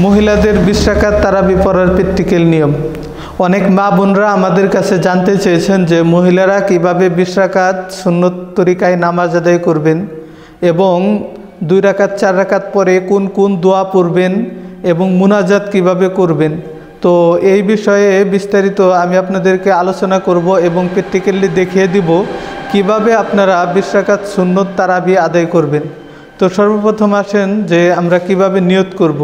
মহিলাদের 20 রাকাত তারাবি পড়ার প্র্যাকটিক্যাল নিয়ম। অনেক মা বোনরা আমাদের কাছে জানতে চেয়েছেন যে মহিলারা কিভাবে 20 রাকাত সুন্নত তরিকায় নামাজ আদায় করবেন এবং 2 রাকাত 4 রাকাত পরে কোন কোন দোয়া পড়বেন এবং মুনাজাত কিভাবে করবেন। তো এই বিষয়ে বিস্তারিত আমি আপনাদেরকে আলোচনা করব এবং প্র্যাকটিক্যালি দেখিয়ে দিব কিভাবে আপনারা 20 রাকাত সুন্নত তারাবি আদায় করবেন। তো সর্বপ্রথম আসেন যে আমরা কিভাবে নিয়ত করব।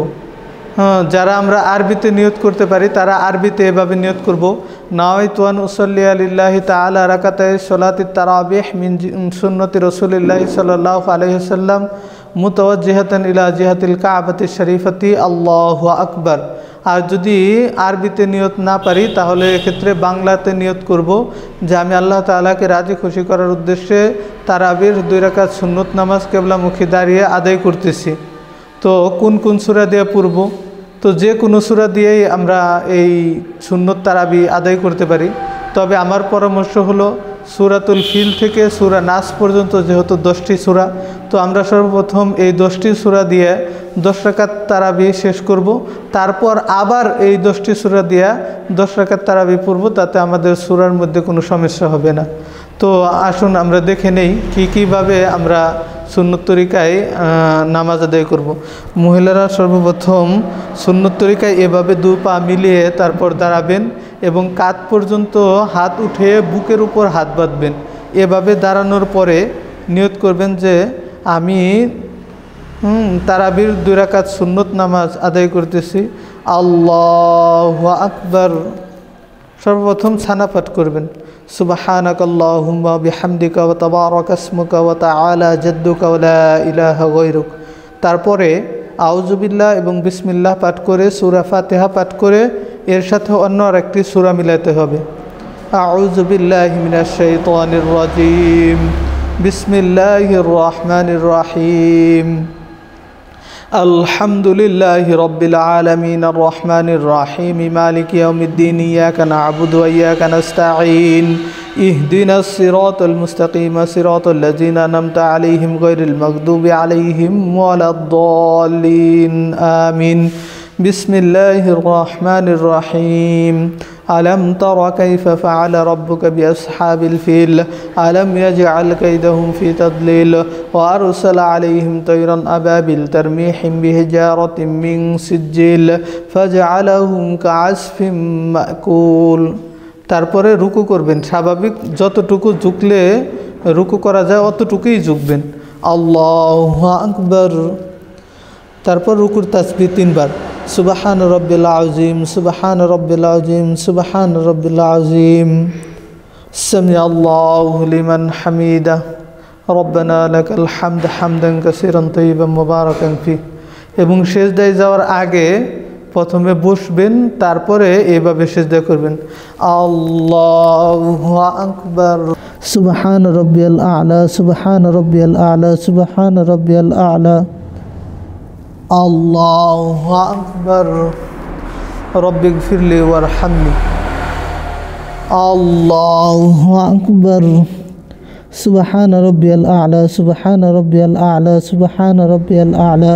যারা আমরা আরবিতে নিয়ত করতে পারি তারা আরবিতে এভাবে নিয়ত করব, নাওয়াইতু আন উসাল্লি লিল্লাহি তাআলা রাকাতাই সলাতি তারাবিহ মিন সুন্নতি রাসূলিল্লাহি সাল্লাল্লাহু আলাইহি ওয়াসাল্লাম মুতাওয়াজ্জিহাতান ইলা জিহাতিল কাবাতি শরীফাতি আল্লাহু আকবার। আর যদি আরবিতে নিয়ত না পারি তাহলে এক্ষেত্রে বাংলাতে নিয়ত করব যে আমি আল্লাহ তাআলাকে রাজি খুশি করার উদ্দেশ্যে তারাবির 2 রাকাত সুন্নত নামাজ কিবলামুখী দাঁড়িয়ে আদায় করতেছি। তো কোন কোন সূরা দিয়ে পড়ব? তো যে কোনো সূরা দিয়েই আমরা এই সুন্নত তারাবি আদায় করতে পারি। তবে আমার পরামর্শ হলো সূরাতুল ফিল থেকে সূরা নাস পর্যন্ত যেহেতু 10টি সূরা, তো আমরা সর্বপ্রথম এই 10টি সূরা দিয়ে 10 রাকাত তারাবি শেষ করব, তারপর আবার এই 10টি সূরা দিয়ে 10 রাকাত তারাবি পড়ব, তাতে আমাদের সূরার মধ্যে কোনো সমস্যা হবে না। তো আসুন আমরা দেখে নেই কীভাবে আমরা সুন্নত তরিকায় নামাজ আদায় করব। মহিলারা সর্বপ্রথম সুন্নত তরিকায় এভাবে 2 পা মিলিয়ে তারপর দাঁড়াবেন এবং কাঁধ পর্যন্ত হাত উঠে বুকের উপর হাত বাঁধবেন। এভাবে দাঁড়ানোর পরে নিয়ত করবেন যে আমি তারাবির 2 রাকাত সুন্নত নামাজ আদায় করতেছি, আল্লাহু আকবার। সর্বপ্রথম ছানা পাঠ করবেন, সুবহানাকাল্লাহুম্মা বিহামদিকা ওয়া তাবারাকা ইসমুকা ওয়া তাআলা জাদ্দুকা ওয়া লা ইলাহা গায়রুক। তারপরে আউযু বিল্লাহ এবং বিসমিল্লাহ পাঠ করে সূরা ফাতিহা পাঠ করে এর সাথে অন্য আরেকটি সূরা মিলাতে হবে। আউযু বিল্লাহি মিনাশ শাইতানির রাজিম, বিসমিল্লাহির রহমানির রহিম, আলহামদুলিল্লাহি রাব্বিল আলামিন আর রহমানির রহিম মালিকি ইয়াউমিদ্দিন ইয়াকা না'বুদু ওয়া ইয়াকা নাস্তাঈন ইহদিনাস সিরাতাল মুস্তাকিম সিরাতাল লাযিনা আন'আমতা আলাইহিম গায়রিল মাগদুবি আলাইহিম ওয়ালাদ-দাল্লিন আমিন। বিসমিল্লাহির রহমানির রহিম, আলম তারা কাইফা ফাআলা রাব্বুকা বিআসহাবিল ফিল আলম ইয়াজআল কাইদাহুম ফি তাদলিল ওয়া আরসালা আলাইহিম তায়রান আবাবিল তারমিহিম বিহিজারাতিন মিন সিজ্জিল ফাজআলাহুম কাআসফিম মাকুল। তারপরে রুকু করবেন, স্বাভাবিক যতটুকু ঝুঁকলে রুকু করা যায় অতটুকুই ঝুঁকবেন, আল্লাহু আকবার। তারপর রুকুর তাসবিহ 3 বার, সুবহান রাব্বিল আযীম, সুবহান রাব্বিল আযীম, সুবহান রাব্বিল আযীম, সামি আল্লাহু লিমান হামিদা, রব্বানা লাকাল হামদ হামদান কাসীরান তাইয়িবান মুবারাকান ফি। এবং সিজদায় যাওয়ার আগে প্রথমে বসবেন, তারপরে এইভাবে সিজদা করবেন, আল্লাহু আকবার, সুবহান রাব্বিল আ'লা, সুবহান রাব্বিল আ'লা, সুবহান রাব্বিল আ'লা, আল্লাহু আকবার, রব্বিগফিরলি ওয়ারহামনি, আল্লাহু আকবার, সুবহান রাব্বিল আ'লা, সুবহান রাব্বিল আ'লা, সুবহান রাব্বিল আ'লা।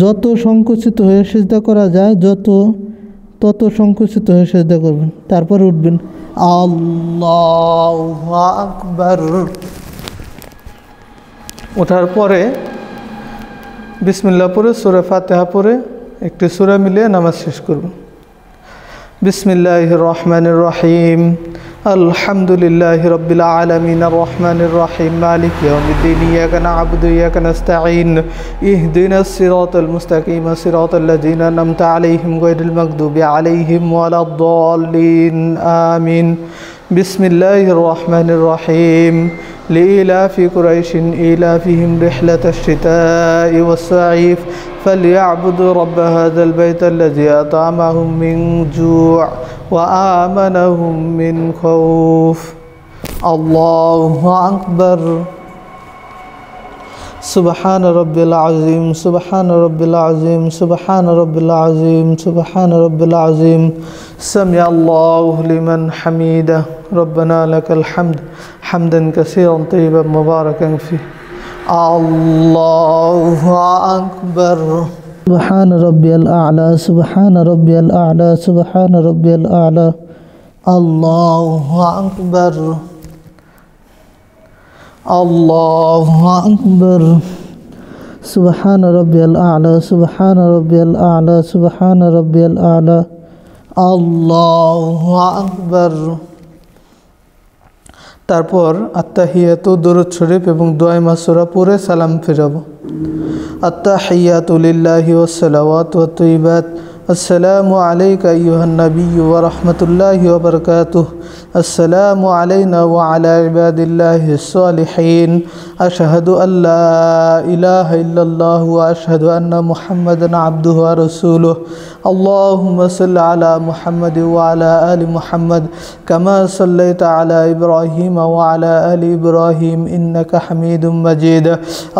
যত সংকুচিত হয়ে সিজদা করা যায় তত সংকুচিত হয়ে সিজদা করবেন, তারপর উঠবেন, আল্লাহু আকবার। ওঠার পরে বিসমিল্লাহ পড়ে সূরা ফাতিহা পড়ে একটি সূরা মিলিয়ে নামাজ শেষ করব। বিসমিল্লাহির রহমানির রহিম, আলহামদুলিল্লাহি রাব্বিল আলামিন আর রহমানির রহিম মালিকি ইয়াউমিদ্দিন ইয়াকা না'বুদু ওয়া ইয়াকা নাস্তাঈন ইহদিনাস সিরাতাল মুস্তাকিম সিরাতাল লাযিনা আন'আমতা আলাইহিম গায়রিল মাগদুবি আলাইহিম ওয়ালাদ-দাল্লিন আমিন। বিসমিল্লাহির রহমানির রহিম, লিইলাফি কুরাইশিন ইলাফিহিম রিহলাতাশ শিতাই ওয়াস-সাইফ ফালইয়াবুদু রাব্ব হাযাল বাইতাল্লাযী আত'আমাহুম মিন জু' ওয়া আমানাহুম মিন খাউফ, আল্লাহু আকবার। সুবহান রাব্বিল আযীম, সুবহান রাব্বিল আযীম, সুবহান রাব্বিল আযীম, সুবহান রাব্বিল আযীম, সামি আল্লাহু লিমান হামিদা, রব্বানা লাকাল হামদ হামদান কাসীরান তাইয়িবান মুবারাকান ফি, আল্লাহু আকবার। سبحان ربي الأعلى سبحان ربي الأعلى سبحان ربي الأعلى الله أكبر الله أكبر سبحان ربي الأعلى سبحان ربي الأعلى سبحان ربي الأعلى الله أكبر তারপর আত্তাহিয়াতু দুরূদ শরীফ এবং দোয়া মাসুরা পড়ে সালাম ফিরাবো আত্তাহিয়াতু লিল্লাহি ওয়াস সালাওয়াতু ওয়াত তাইয়্যিবাত আসসালামু আলাইকা আইয়ুহান নাবিয়্যু ওয়া রাহমাতুল্লাহি ওয়া বারাকাতুহু আসসালামু আলাইনা ওয়া আলা ইবাদিল্লাহিস সালিহিন আশহাদু আল্লা ইলাহা ইল্লাল্লাহু ওয়া আশহাদু আন্না মুহাম্মাদান আবদুহু ওয়া রাসূলুহু আল্লাহুম্মা সাল্লি আলা মুহাম্মাদ ওয়া আলা আলি মুহাম্মাদ কামা সাল্লাইতা আলা ইব্রাহিম ওয়া আলা আলি ইব্রাহিম ইন্নাকা হামিদুম মাজিদ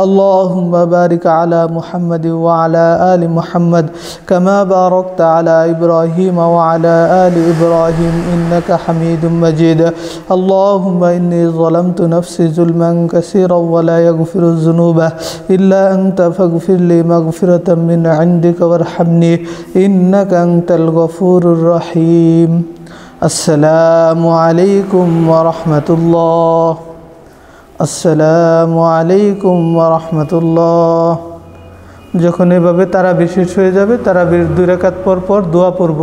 আল্লাহুম্মা বারিক আলা মুহাম্মাদ ওয়া আলা আলি মুহাম্মাদ কামা বারাকতা আলা ইব্রাহিম ওয়া আলা আলি ইব্রাহিম ইন্নাকা হামিদুম مجيد اللهم إني ظلمت نفسي ظلما كثيرا ولا يغفر الذنوب إلا أنت فاغفر لي مغفرة من عندك وارحمني إنك أنت الغفور الرحيم السلام عليكم ورحمة الله السلام عليكم ورحمة الله যখন এভাবে তারাবি শেষ হয়ে যাবে তারাবির 2 রাকাত পর দোয়া পড়ব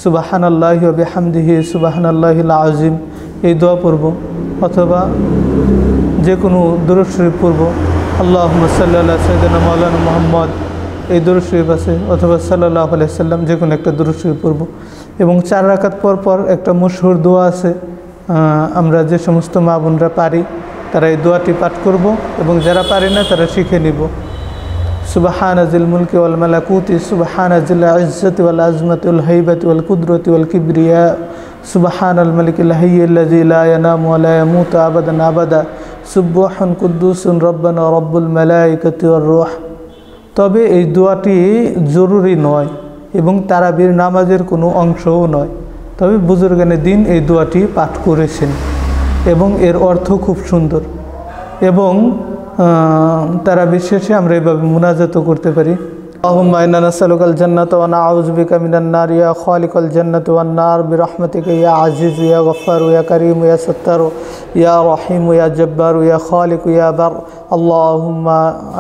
সুবহানাল্লাহি ওয়া বিহামদিহি সুবহানাল্লাহিল আযীম এই দোয়া পড়ব অথবা যে কোনো দুরূদ শরীফ পড়ব আল্লাহুম্মা সাল্লি আলা সাইয়্যিদিনা মাওলানা মুহাম্মদ এই দুরূদ শরীফ আছে অথবা সাল্লাল্লাহু আলাইহি সাল্লাম যে কোনো একটা দুরূদ শরীফ পড়ব এবং 4 রাকাত পর একটা মশহুর দোয়া আছে আমরা যে সমস্ত মা বোনরা পারি তারা এই দোয়াটি পাঠ করব এবং যারা পারে না তারা শিখে নিব سبحان ذي الملك والملكوت سبحان ذي العزة والعظمة والهيبة والقدرة والكبرياء سبحان الملك الحي الذي لا ينام ولا يموت أبدا أبدا سبح قدوس ربنا رب الملائكة والروح তবে এই দোয়াটি জরুরি নয় এবং তারাবির নামাজের কোনো অংশও নয় তবে বুজুর্গানে দিন এই দোয়াটি পাঠ করেছেন এবং এর অর্থ খুব সুন্দর এবং তারা বিশেষে আমরা এইভাবে মুনাজাত করতে পারি اللهم إنا نسألك الجنة ونعوذ بك من النار يا خالق الجنة والنار برحمتك يا عزيز يا غفار يا كريم يا ستار يا رحيم يا جبار يا خالق يا بر اللهم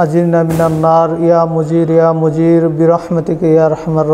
أجرنا من النار يا مجير برحمتك يا أرحم الراحمين